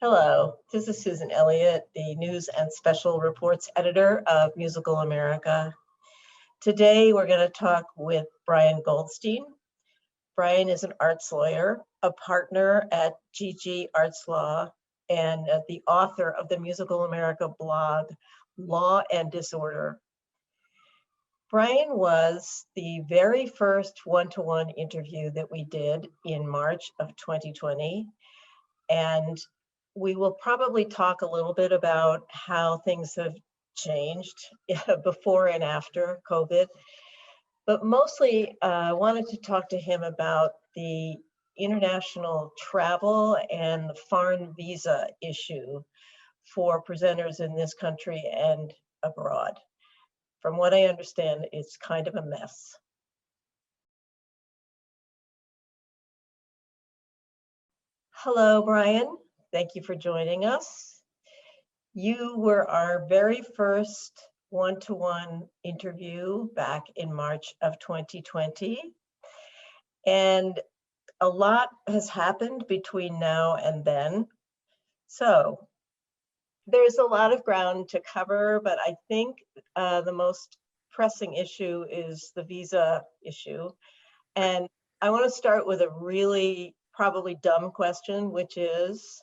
Hello, this is Susan Elliott, the News and Special Reports Editor of Musical America. Today, we're going to talk with Brian Goldstein. Brian is an arts lawyer, a partner at GG Arts Law, and the author of the Musical America blog, Law and Disorder. Brian was the very first one-to-one interview that we did in March of 2020, and we will probably talk a little bit about how things have changed before and after COVID, but mostly I wanted to talk to him about the international travel and the foreign visa issue for presenters in this country and abroad. From what I understand, it's kind of a mess. Hello, Brian. Thank you for joining us. You were our very first one-to-one interview back in March of 2020. And a lot has happened between now and then. So there's a lot of ground to cover, but I think the most pressing issue is the visa issue. And I want to start with a really probably dumb question, which is,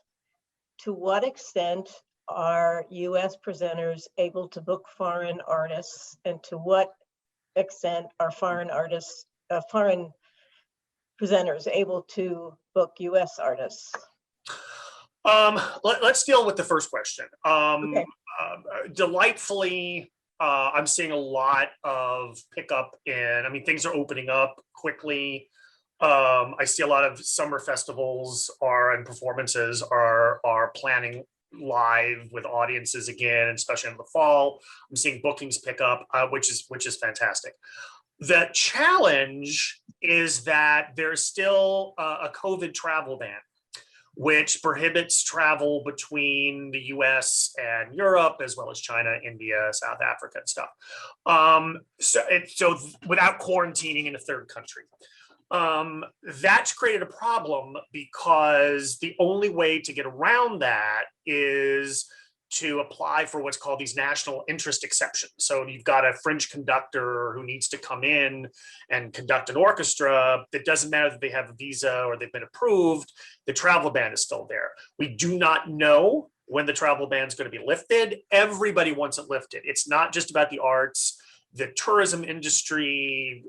to what extent are US presenters able to book foreign artists, and to what extent are foreign presenters able to book US artists? Let's deal with the first question. Okay. Delightfully, I'm seeing a lot of pickup things are opening up quickly. I see a lot of summer festivals and performances are planning live with audiences again, especially in the fall. I'm seeing bookings pick up, which is fantastic. The challenge is that there's still a COVID travel ban, which prohibits travel between the US and Europe, as well as China, India, South Africa, and stuff. So without quarantining in a third country. That's created a problem because the only way to get around that is to apply for what's called these national interest exceptions. So you've got a French conductor who needs to come in and conduct an orchestra. It doesn't matter that they have a visa or they've been approved, the travel ban is still there. We do not know when the travel ban is going to be lifted. Everybody wants it lifted. It's not just about the arts. The tourism industry,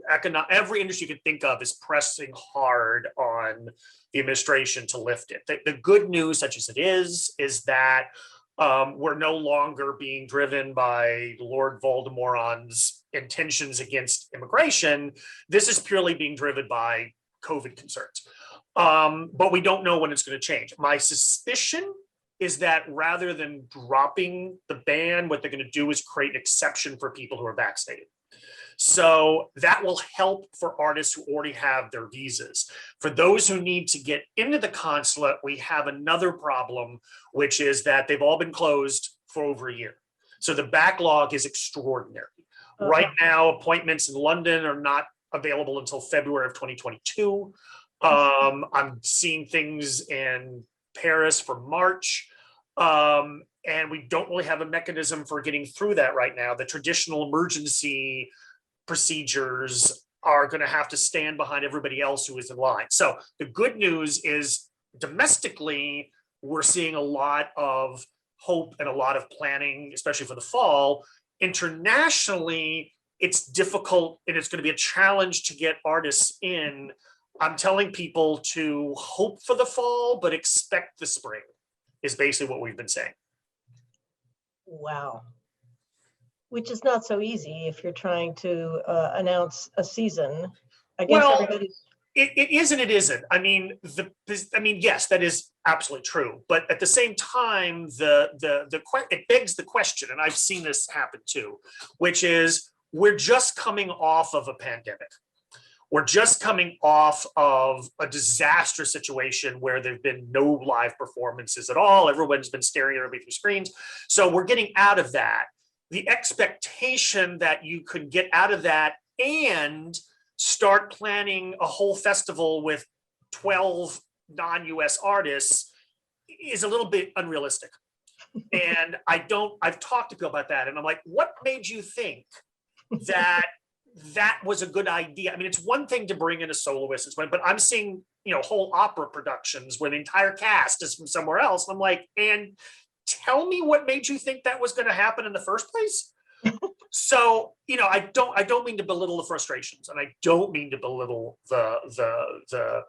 every industry you could think of is pressing hard on the administration to lift it. The good news, such as it is that we're no longer being driven by Lord Voldemort's intentions against immigration. This is purely being driven by COVID concerns. But we don't know when it's going to change. My suspicion is that rather than dropping the ban, what they're going to do is create an exception for people who are vaccinated. So that will help for artists who already have their visas. For those who need to get into the consulate, we have another problem, which is that they've all been closed for over a year. So the backlog is extraordinary. Okay. Right now, appointments in London are not available until February of 2022. I'm seeing things in Paris for March. And we don't really have a mechanism for getting through that right now. The traditional emergency procedures are going to have to stand behind everybody else who is in line. So the good news is domestically, we're seeing a lot of hope and a lot of planning, especially for the fall. Internationally, it's difficult and it's going to be a challenge to get artists in. I'm telling people to hope for the fall, but expect the spring, is basically what we've been saying. Wow. Which is not so easy if you're trying to announce a season. I guess everybody's... It is and it isn't. Yes, that is absolutely true. But at the same time, it begs the question, and I've seen this happen too, which is we're just coming off of a pandemic. We're just coming off of a disastrous situation where there've been no live performances at all. Everyone's been staring at everybody through screens. So we're getting out of that. The expectation that you could get out of that and start planning a whole festival with 12 non-US artists is a little bit unrealistic. And I've talked to people about that, and I'm like, what made you think that that was a good idea? I mean, it's one thing to bring in a soloist, but I'm seeing, whole opera productions where the entire cast is from somewhere else. I'm like, and tell me what made you think that was going to happen in the first place? So, I don't mean to belittle the frustrations, and I don't mean to belittle the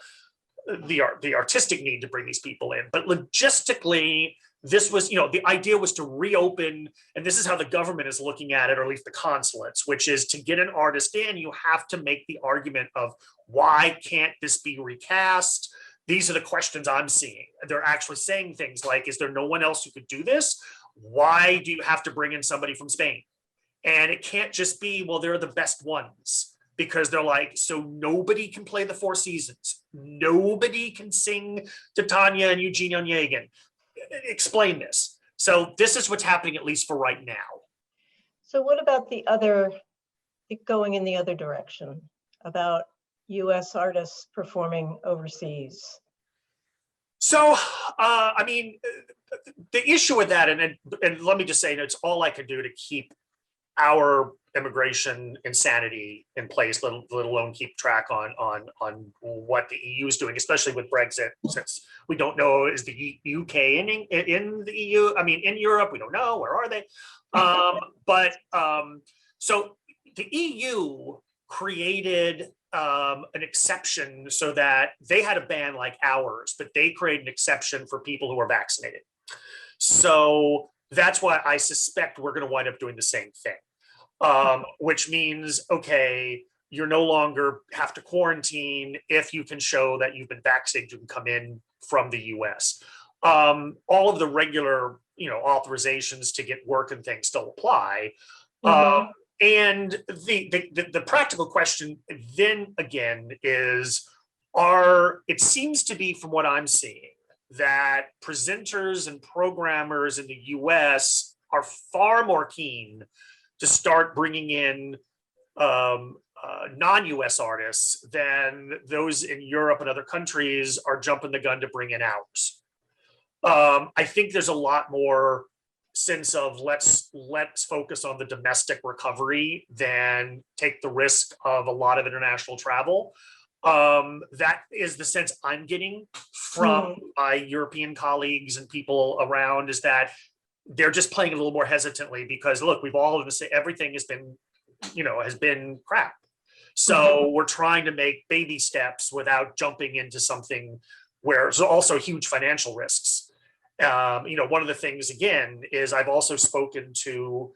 artistic need to bring these people in, but logistically, this was, the idea was to reopen, and this is how the government is looking at it, or at least the consulates, which is to get an artist in, you have to make the argument of why can't this be recast? These are the questions I'm seeing. They're actually saying things like, is there no one else who could do this? Why do you have to bring in somebody from Spain? And it can't just be, well, they're the best ones, because they're like, so nobody can play the Four Seasons. Nobody can sing Titania and Eugene Onegin. Explain this. So this is what's happening, at least for right now. So what about going in the other direction, about US artists performing overseas? So, I mean, the issue with that, and let me just say, it's all I can do to keep our immigration insanity in place, let alone keep track on what the EU is doing, especially with Brexit, since we don't know, is the UK in the EU? I mean, in Europe, we don't know, where are they? So the EU created an exception so that they had a ban like ours, but they created an exception for people who are vaccinated. So that's why I suspect we're going to wind up doing the same thing, which means, okay, you're no longer have to quarantine if you can show that you've been vaccinated, you can come in from the US. All of the regular, authorizations to get work and things still apply. Mm-hmm. And the practical question then again is, it seems to be, from what I'm seeing, that presenters and programmers in the US are far more keen to start bringing in non-US artists than those in Europe and other countries are jumping the gun to bring in ours. I think there's a lot more sense of let's focus on the domestic recovery than take the risk of a lot of international travel. That is the sense I'm getting from my European colleagues and people around, is that they're just playing a little more hesitantly because, look, we've all of us, everything has been crap. So we're trying to make baby steps without jumping into something where there's also huge financial risks. One of the things, again, is I've also spoken to,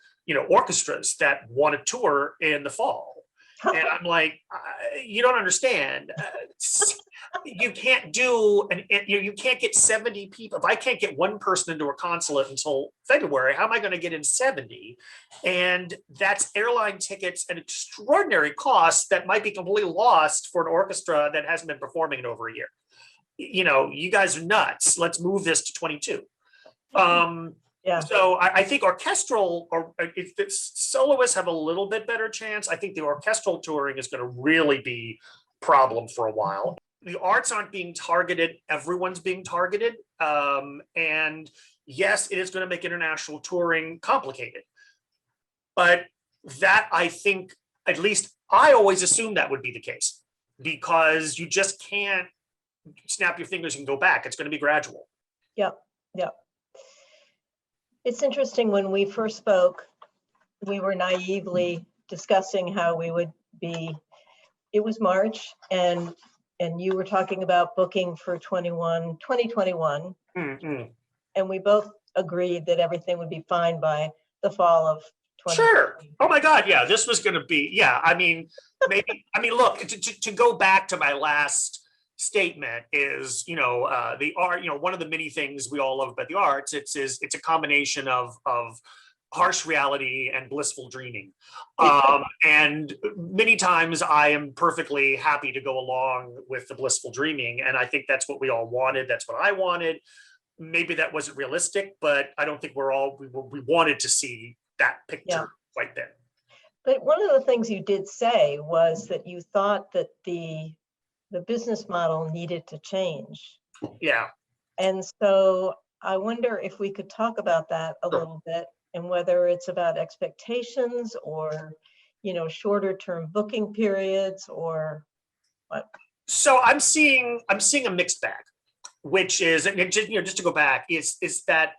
orchestras that want to tour in the fall. And I'm like, you don't understand. You can't you can't get 70 people. If I can't get one person into a consulate until February, how am I going to get in 70? And that's airline tickets and extraordinary costs that might be completely lost for an orchestra that hasn't been performing in over a year. You guys are nuts. Let's move this to 22. Yeah. So I think orchestral, or if the soloists have a little bit better chance, I think the orchestral touring is going to really be a problem for a while. The arts aren't being targeted. Everyone's being targeted. And yes, it is going to make international touring complicated. But that, I think, at least I always assumed that would be the case, because you just can't snap your fingers and go back. It's going to be gradual. Yep. It's interesting, when we first spoke, we were naively discussing how we would be, it was March, and you were talking about booking for 2021. Mm-hmm. And we both agreed that everything would be fine by the fall of 2020. Sure. Oh my God. Yeah, this was going to be, yeah. I mean, maybe, look, to go back to my last statement is, the art, one of the many things we all love about the arts, it's a combination of harsh reality and blissful dreaming. And many times I am perfectly happy to go along with the blissful dreaming. And I think that's what we all wanted. That's what I wanted. Maybe that wasn't realistic, but I don't think we wanted to see that picture quite then. But one of the things you did say was that you thought that the business model needed to change. Yeah. And so I wonder if we could talk about that a little bit, and whether it's about expectations or, shorter term booking periods or what. So I'm seeing a mixed bag, which is, and just to go back, is that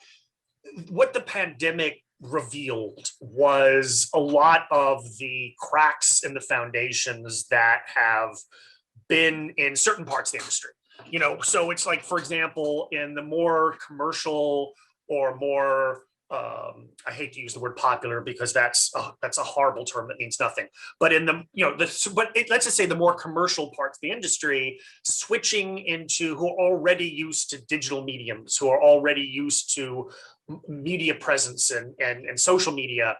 what the pandemic revealed was a lot of the cracks in the foundations that have been in certain parts of the industry. So it's like, for example, in the more commercial or more, I hate to use the word popular because that's a horrible term that means nothing. But in the, let's just say the more commercial parts of the industry, switching into who are already used to digital mediums, who are already used to media presence and social media,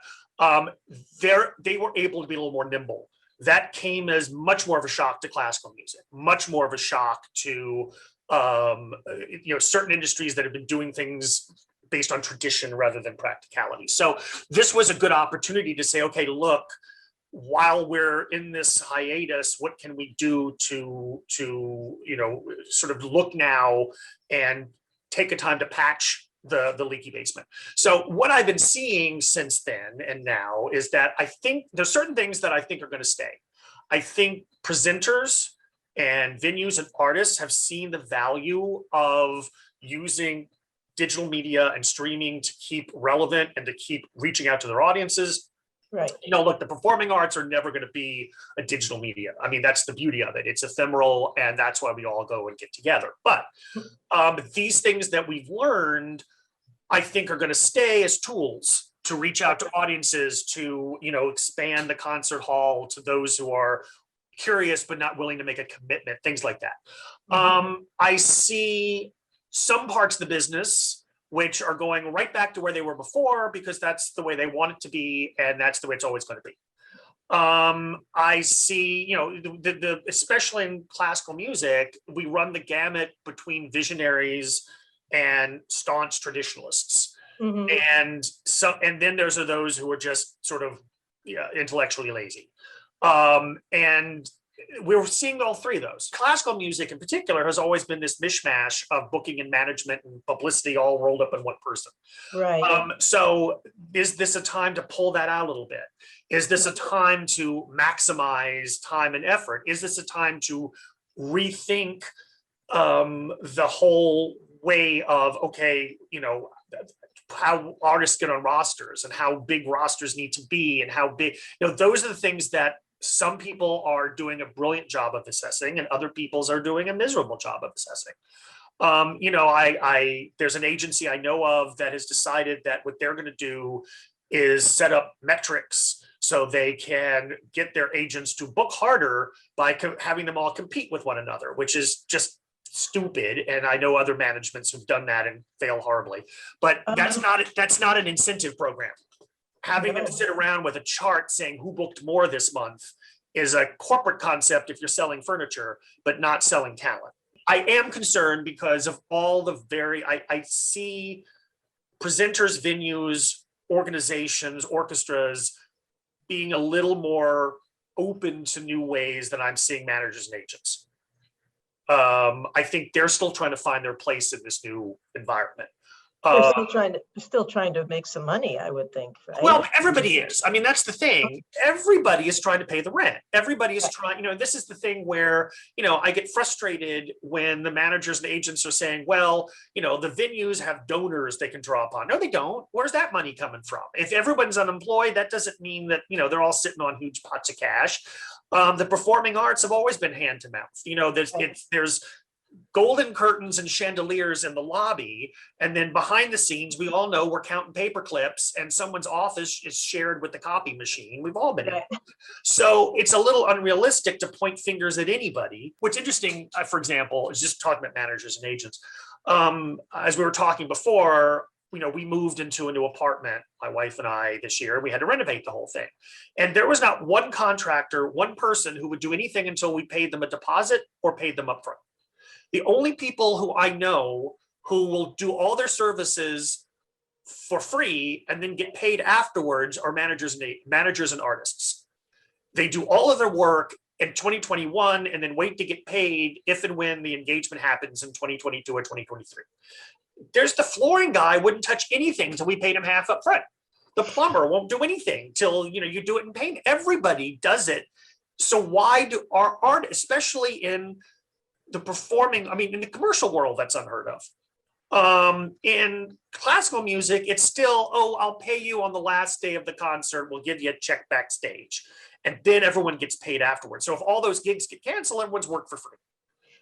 they were able to be a little more nimble. That came as much more of a shock to classical music, much more of a shock to certain industries that have been doing things based on tradition rather than practicality. So this was a good opportunity to say, okay, look, while we're in this hiatus, what can we do to sort of look now and take a time to patch the leaky basement. So what I've been seeing since then and now is that I think there's certain things that I think are going to stay. I think presenters and venues and artists have seen the value of using digital media and streaming to keep relevant and to keep reaching out to their audiences. Right. Look, the performing arts are never going to be a digital media. I mean, that's the beauty of it. It's ephemeral, and that's why we all go and get together. But these things that we've learned, I think, are going to stay as tools to reach out to audiences, to expand the concert hall to those who are curious but not willing to make a commitment, things like that. I see some parts of the business which are going right back to where they were before because that's the way they want it to be, and that's the way it's always going to be. I see, especially in classical music, we run the gamut between visionaries and staunch traditionalists. And then there's those who are just sort of intellectually lazy. And we're seeing all three of those. Classical music in particular has always been this mishmash of booking and management and publicity all rolled up in one person. Right. So is this a time to pull that out a little bit? Is this a time to maximize time and effort? Is this a time to rethink the whole way of, okay, how artists get on rosters and how big rosters need to be and how big, those are the things that some people are doing a brilliant job of assessing and other people's are doing a miserable job of assessing. There's an agency I know of that has decided that what they're going to do is set up metrics so they can get their agents to book harder by having them all compete with one another, which is just stupid. And I know other managements who've done that and fail horribly, but that's not an incentive program. Having them sit around with a chart saying who booked more this month is a corporate concept if you're selling furniture, but not selling talent. I am concerned because of all the I see presenters, venues, organizations, orchestras being a little more open to new ways than I'm seeing managers and agents. I think they're still trying to find their place in this new environment. They're still trying to make some money, I would think. Right? Well, everybody is. I mean, that's the thing. Everybody is trying to pay the rent. Everybody is trying, this is the thing where, I get frustrated when the managers and agents are saying, well, the venues have donors they can draw upon. No, they don't. Where's that money coming from? If everyone's unemployed, that doesn't mean that, they're all sitting on huge pots of cash. The performing arts have always been hand to mouth. There's golden curtains and chandeliers in the lobby, and then behind the scenes we all know we're counting paper clips and someone's office is shared with the copy machine. We've all been in it. So it's a little unrealistic to point fingers at anybody. What's interesting, for example, is just talking about managers and agents. As we were talking before, we moved into a new apartment, my wife and I, this year. We had to renovate the whole thing. And there was not one contractor, one person who would do anything until we paid them a deposit or paid them upfront. The only people who I know who will do all their services for free and then get paid afterwards are managers and artists. They do all of their work in 2021 and then wait to get paid if and when the engagement happens in 2022 or 2023. There's the flooring guy wouldn't touch anything until we paid him half up front. The plumber won't do anything till you do it in payment. Everybody does it. So why do our art, especially in the performing, I mean, in the commercial world, that's unheard of. In classical music, it's still, oh, I'll pay you on the last day of the concert. We'll give you a check backstage. And then everyone gets paid afterwards. So if all those gigs get canceled, everyone's work for free.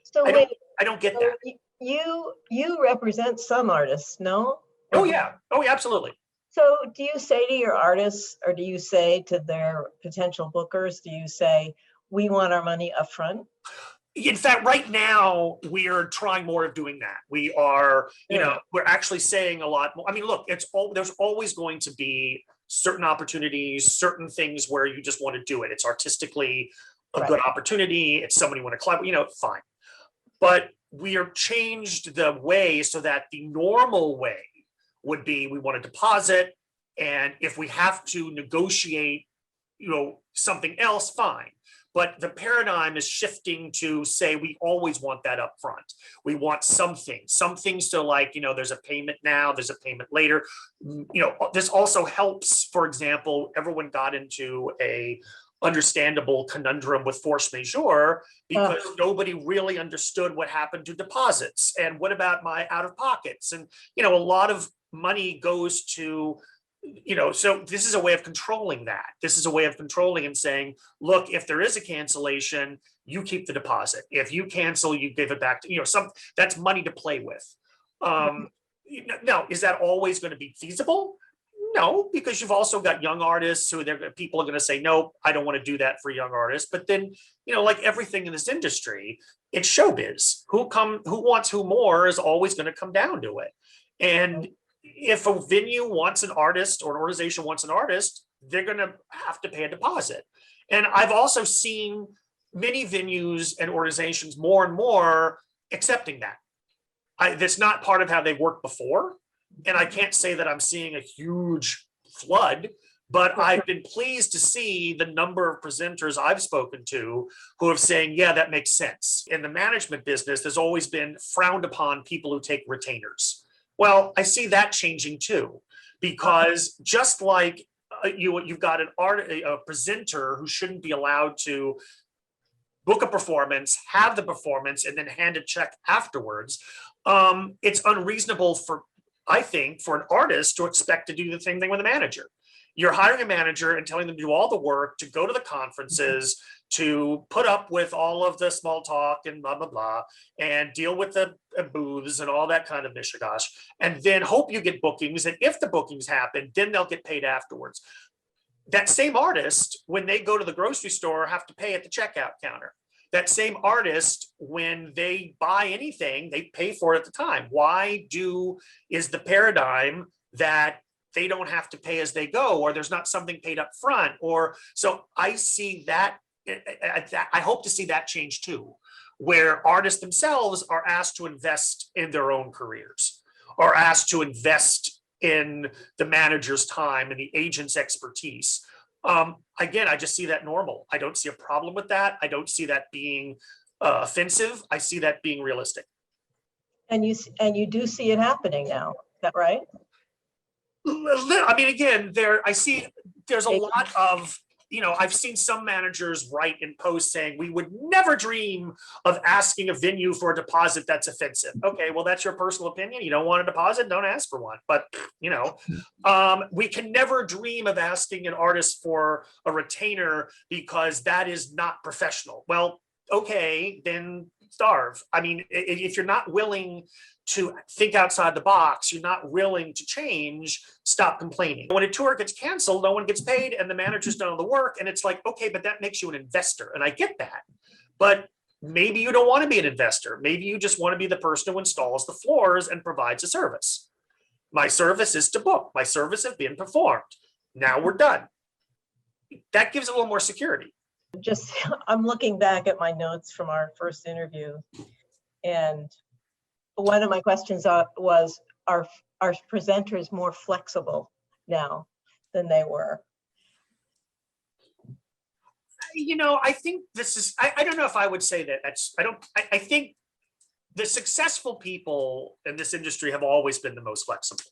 So I don't get that. You represent some artists, no? Oh yeah, absolutely. So do you say to your artists, or do you say to their potential bookers, do you say, we want our money up front? In fact, right now, we are trying more of doing that. We are, we're actually saying a lot more. I mean, look, there's always going to be certain opportunities, certain things where you just want to do it. It's artistically a good opportunity. It's somebody you want to collaborate, fine. But we are changed the way so that the normal way would be we want to deposit, and if we have to negotiate, something else, fine. But the paradigm is shifting to say we always want that up front. We want something so like, there's a payment now, there's a payment later. This also helps, for example, everyone got into a understandable conundrum with force majeure because nobody really understood what happened to deposits and what about my out of pockets. And, a lot of money goes to, so this is a way of controlling that. This is a way of controlling and saying, look, if there is a cancellation, you keep the deposit. If you cancel, you give it back to, that's money to play with. Now, is that always going to be feasible? No, because you've also got young artists who people are going to say, no, I don't want to do that for young artists. But then, like everything in this industry, it's showbiz. Who wants who more is always going to come down to it. And if a venue wants an artist or an organization wants an artist, they're going to have to pay a deposit. And I've also seen many venues and organizations more and more accepting that. That's not part of how they've worked before. And I can't say that I'm seeing a huge flood, but I've been pleased to see the number of presenters I've spoken to who are saying, yeah, that makes sense. In the management business, there's always been frowned upon people who take retainers. Well, I see that changing too, because just like you've got a presenter who shouldn't be allowed to book a performance, have the performance, and then hand a check afterwards. It's unreasonable I think, for an artist to expect to do the same thing with a manager. You're hiring a manager and telling them to do all the work, to go to the conferences, to put up with all of the small talk and blah, blah, blah, and deal with the booths and all that kind of mishigash, and then hope you get bookings. And if the bookings happen, then they'll get paid afterwards. That same artist, when they go to the grocery store, have to pay at the checkout counter. That same artist, when they buy anything, they pay for it at the time. Why is the paradigm that they don't have to pay as they go, or there's not something paid up front? Or so I see that. I hope to see that change too, where artists themselves are asked to invest in their own careers, or asked to invest in the manager's time and the agent's expertise. Again, I just see that normal. I don't see a problem with that. I don't see that being offensive. I see that being realistic. And you do see it happening now. Is that right? I mean, again, there's a lot of, I've seen some managers write in posts saying we would never dream of asking a venue for a deposit that's offensive. Okay, well, that's your personal opinion. You don't want a deposit, don't ask for one. But, we can never dream of asking an artist for a retainer because that is not professional. Well, okay, then starve. I mean, if you're not willing to think outside the box, you're not willing to change, stop complaining. When a tour gets canceled, no one gets paid and the manager's done all the work. And it's like, okay, but that makes you an investor. And I get that. But maybe you don't want to be an investor. Maybe you just want to be the person who installs the floors and provides a service. My service is to book. My service has been performed. Now we're done. That gives a little more security. I'm looking back at my notes from our first interview, and one of my questions was, are presenters more flexible now than they were? I think this is, I don't know if I would say that I think the successful people in this industry have always been the most flexible.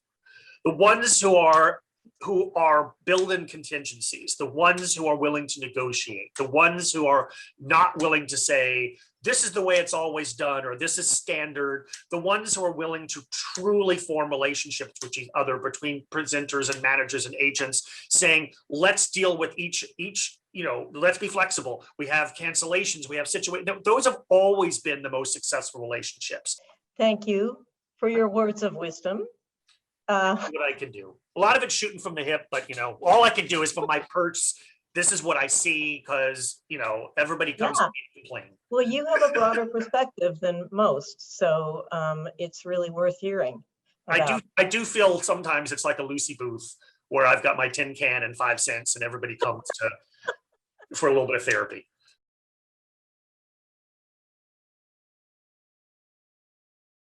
The ones who are building contingencies, the ones who are willing to negotiate, the ones who are not willing to say, this is the way it's always done, or this is standard, the ones who are willing to truly form relationships with each other between presenters and managers and agents, saying, let's deal with each, let's be flexible. We have cancellations, we have situations. Those have always been the most successful relationships. Thank you for your words of wisdom. What I can do. A lot of it's shooting from the hip, but all I can do is from my perch. This is what I see, because everybody comes to me to complain. Well, you have a broader perspective than most, so it's really worth hearing about. I do feel sometimes it's like a Lucy Booth, where I've got my tin can and 5 cents, and everybody comes for a little bit of therapy.